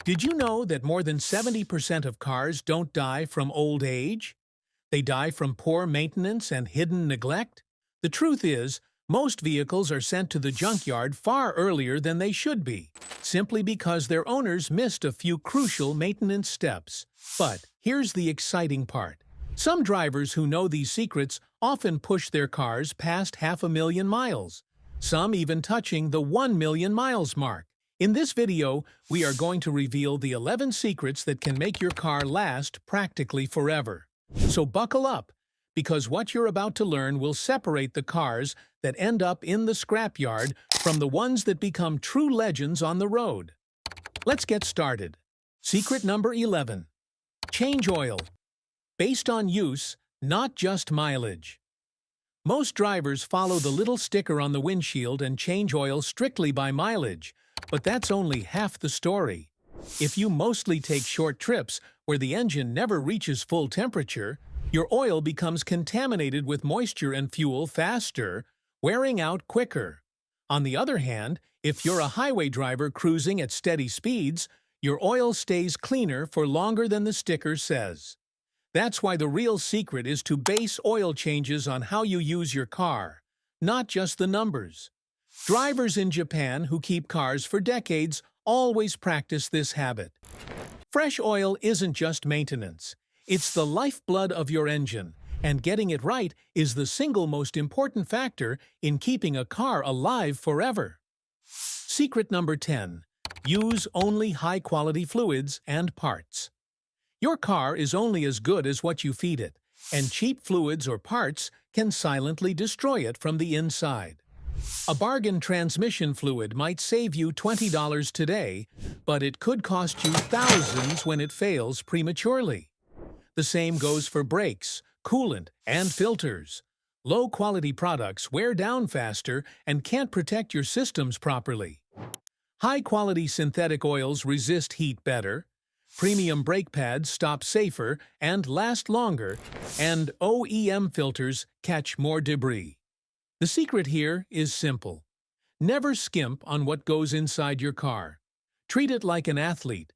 Did you know that more than 70% of cars don't die from old age? They die from poor maintenance and hidden neglect? The truth is, most vehicles are sent to the junkyard far earlier than they should be, simply because their owners missed a few crucial maintenance steps. But here's the exciting part. Some drivers who know these secrets often push their cars past 500,000 miles, some even touching the 1 million miles mark. In this video, we are going to reveal the 11 secrets that can make your car last practically forever. So buckle up, because what you're about to learn will separate the cars that end up in the scrapyard from the ones that become true legends on the road. Let's get started. Secret number 11. Change oil. Based on use, not just mileage. Most drivers follow the little sticker on the windshield and change oil strictly by mileage, but that's only half the story. If you mostly take short trips where the engine never reaches full temperature, your oil becomes contaminated with moisture and fuel faster, wearing out quicker. On the other hand, if you're a highway driver cruising at steady speeds, your oil stays cleaner for longer than the sticker says. That's why the real secret is to base oil changes on how you use your car, not just the numbers. Drivers in Japan who keep cars for decades always practice this habit. Fresh oil isn't just maintenance. It's the lifeblood of your engine, and getting it right is the single most important factor in keeping a car alive forever. Secret number 10. Use only high-quality fluids and parts. Your car is only as good as what you feed it, and cheap fluids or parts can silently destroy it from the inside. A bargain transmission fluid might save you $20 today, but it could cost you thousands when it fails prematurely. The same goes for brakes, coolant, and filters. Low-quality products wear down faster and can't protect your systems properly. High-quality synthetic oils resist heat better, premium brake pads stop safer and last longer, and OEM filters catch more debris. The secret here is simple. Never skimp on what goes inside your car. Treat it like an athlete.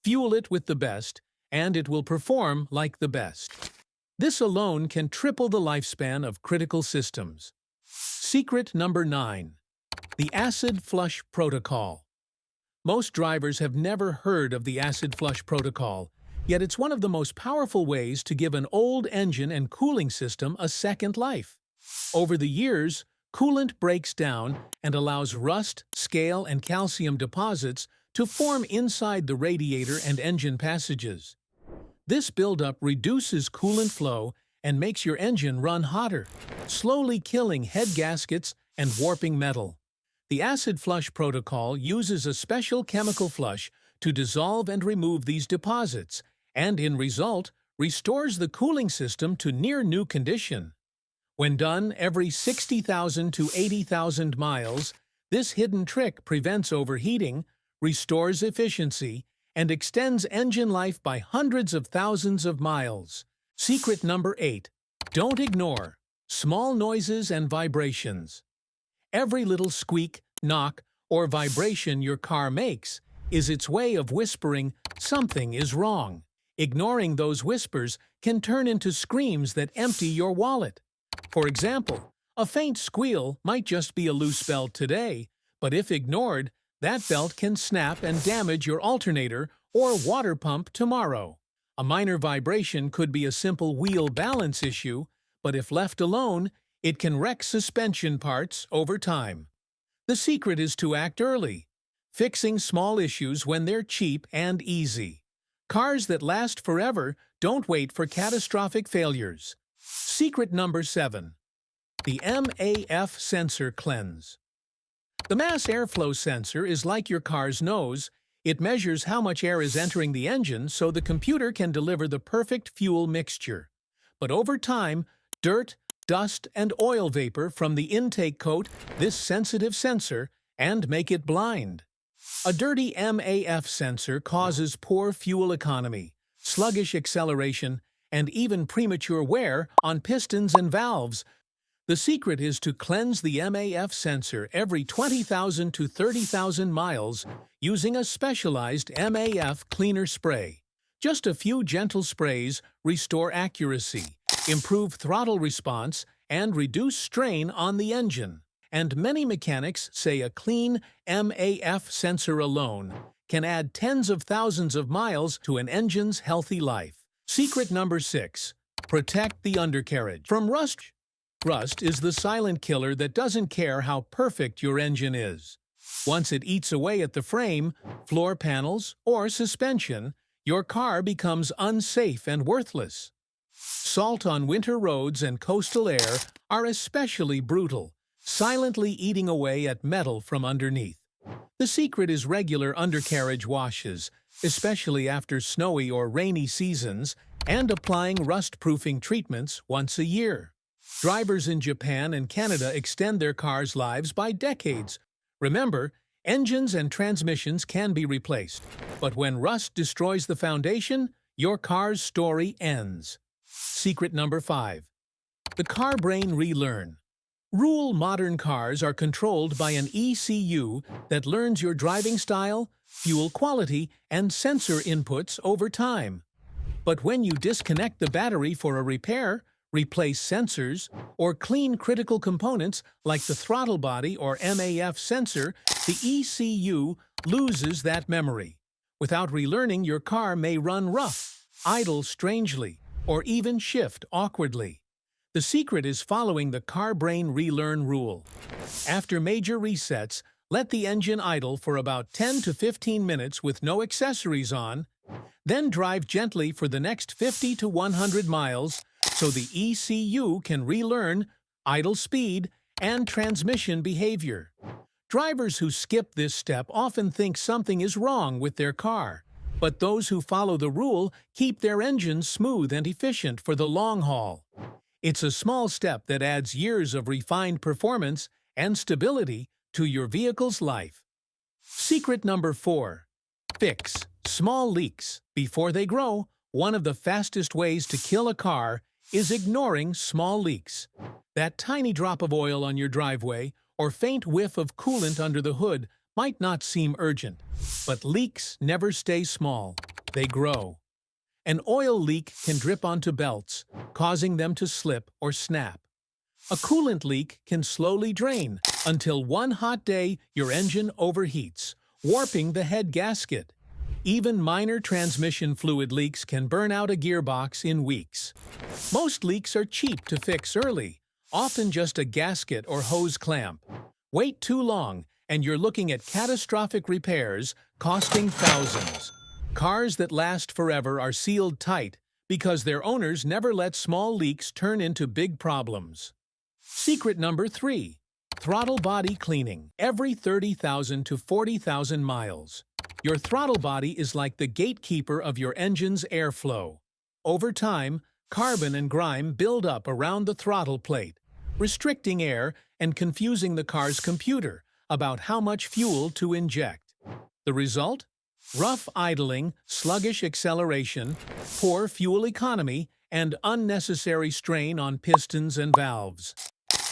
Fuel it with the best, and it will perform like the best. This alone can triple the lifespan of critical systems. Secret number 9. The acid flush protocol. Most drivers have never heard of the acid flush protocol, yet it's one of the most powerful ways to give an old engine and cooling system a second life. Over the years, coolant breaks down and allows rust, scale, and calcium deposits to form inside the radiator and engine passages. This buildup reduces coolant flow and makes your engine run hotter, slowly killing head gaskets and warping metal. The acid flush protocol uses a special chemical flush to dissolve and remove these deposits, and in result, restores the cooling system to near-new condition. When done every 60,000 to 80,000 miles, this hidden trick prevents overheating, restores efficiency, and extends engine life by hundreds of thousands of miles. Secret number 8. Don't ignore small noises and vibrations. Every little squeak, knock, or vibration your car makes is its way of whispering something is wrong. Ignoring those whispers can turn into screams that empty your wallet. For example, a faint squeal might just be a loose belt today, but if ignored, that belt can snap and damage your alternator or water pump tomorrow. A minor vibration could be a simple wheel balance issue, but if left alone, it can wreck suspension parts over time. The secret is to act early, fixing small issues when they're cheap and easy. Cars that last forever don't wait for catastrophic failures. Secret number 7. The MAF sensor cleanse. The mass airflow sensor is like your car's nose. It measures how much air is entering the engine so the computer can deliver the perfect fuel mixture. But over time, dirt, dust, and oil vapor from the intake coat this sensitive sensor and make it blind. A dirty MAF sensor causes poor fuel economy, sluggish acceleration, and even premature wear on pistons and valves. The secret is to cleanse the MAF sensor every 20,000 to 30,000 miles using a specialized MAF cleaner spray. Just a few gentle sprays restore accuracy, improve throttle response, and reduce strain on the engine. And many mechanics say a clean MAF sensor alone can add tens of thousands of miles to an engine's healthy life. Secret number 6. Protect the undercarriage from rust. Rust is the silent killer that doesn't care how perfect your engine is. Once it eats away at the frame, floor panels, or suspension, your car becomes unsafe and worthless. Salt on winter roads and coastal air are especially brutal, silently eating away at metal from underneath. The secret is regular undercarriage washes, especially after snowy or rainy seasons, and applying rust-proofing treatments once a year. Drivers in Japan and Canada extend their cars' lives by decades. Remember, engines and transmissions can be replaced, but when rust destroys the foundation, your car's story ends. Secret number 5. The car brain relearn. Modern cars are controlled by an ECU that learns your driving style, fuel quality, and sensor inputs over time. But when you disconnect the battery for a repair, replace sensors, or clean critical components like the throttle body or MAF sensor, the ECU loses that memory. Without relearning, your car may run rough, idle strangely, or even shift awkwardly. The secret is following the car brain relearn rule. After major resets, let the engine idle for about 10 to 15 minutes with no accessories on, then drive gently for the next 50 to 100 miles so the ECU can relearn idle speed and transmission behavior. Drivers who skip this step often think something is wrong with their car, but those who follow the rule keep their engines smooth and efficient for the long haul. It's a small step that adds years of refined performance and stability to your vehicle's life. Secret number 4. Fix small leaks before they grow. One of the fastest ways to kill a car is ignoring small leaks. That tiny drop of oil on your driveway or faint whiff of coolant under the hood might not seem urgent, but leaks never stay small. They grow. An oil leak can drip onto belts, causing them to slip or snap. A coolant leak can slowly drain until one hot day your engine overheats, warping the head gasket. Even minor transmission fluid leaks can burn out a gearbox in weeks. Most leaks are cheap to fix early, often just a gasket or hose clamp. Wait too long, and you're looking at catastrophic repairs costing thousands. Cars that last forever are sealed tight because their owners never let small leaks turn into big problems. Secret number 3. Throttle body cleaning every 30,000 to 40,000 miles. Your throttle body is like the gatekeeper of your engine's airflow. Over time, carbon and grime build up around the throttle plate, restricting air and confusing the car's computer about how much fuel to inject. The result? Rough idling, sluggish acceleration, poor fuel economy, and unnecessary strain on pistons and valves.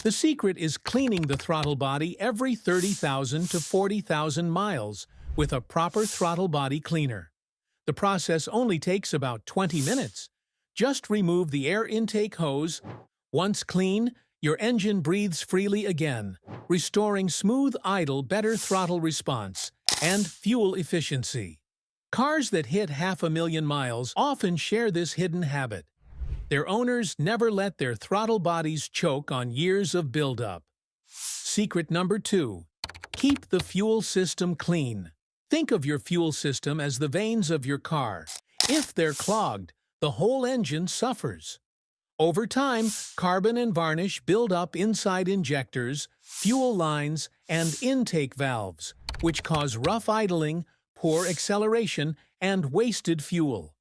The secret is cleaning the throttle body every 30,000 to 40,000 miles with a proper throttle body cleaner. The process only takes about 20 minutes. Just remove the air intake hose. Once clean, your engine breathes freely again, restoring smooth idle, better throttle response, and fuel efficiency. Cars that hit 500,000 miles often share this hidden habit. Their owners never let their throttle bodies choke on years of buildup. Secret number 2. Keep the fuel system clean. Think of your fuel system as the veins of your car. If they're clogged, the whole engine suffers. Over time, carbon and varnish build up inside injectors, fuel lines, and intake valves, which cause rough idling, poor acceleration, and wasted fuel.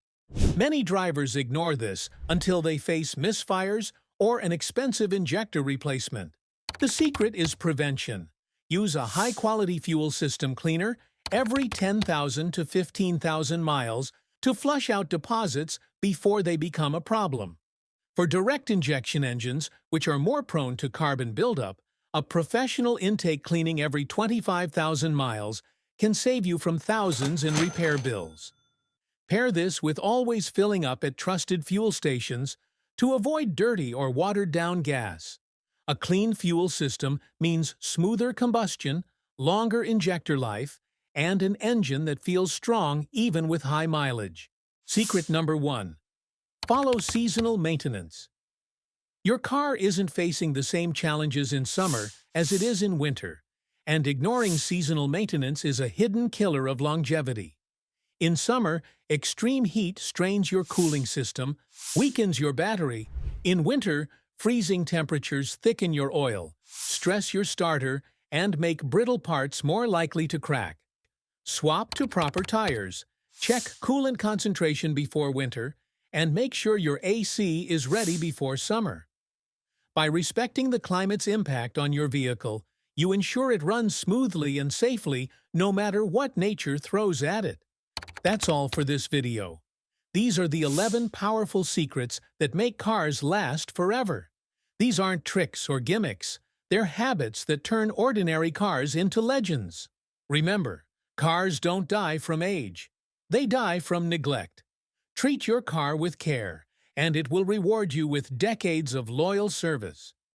Many drivers ignore this until they face misfires or an expensive injector replacement. The secret is prevention. Use a high-quality fuel system cleaner every 10,000 to 15,000 miles to flush out deposits before they become a problem. For direct injection engines, which are more prone to carbon buildup, a professional intake cleaning every 25,000 miles can save you from thousands in repair bills. Pair this with always filling up at trusted fuel stations to avoid dirty or watered-down gas. A clean fuel system means smoother combustion, longer injector life, and an engine that feels strong even with high mileage. Secret number 1. Follow seasonal maintenance. Your car isn't facing the same challenges in summer as it is in winter, and ignoring seasonal maintenance is a hidden killer of longevity. In summer, extreme heat strains your cooling system, weakens your battery. In winter, freezing temperatures thicken your oil, stress your starter, and make brittle parts more likely to crack. Swap to proper tires, check coolant concentration before winter, and make sure your AC is ready before summer. By respecting the climate's impact on your vehicle, you ensure it runs smoothly and safely no matter what nature throws at it. That's all for this video. These are the 11 powerful secrets that make cars last forever. These aren't tricks or gimmicks. They're habits that turn ordinary cars into legends. Remember, cars don't die from age. They die from neglect. Treat your car with care, and it will reward you with decades of loyal service.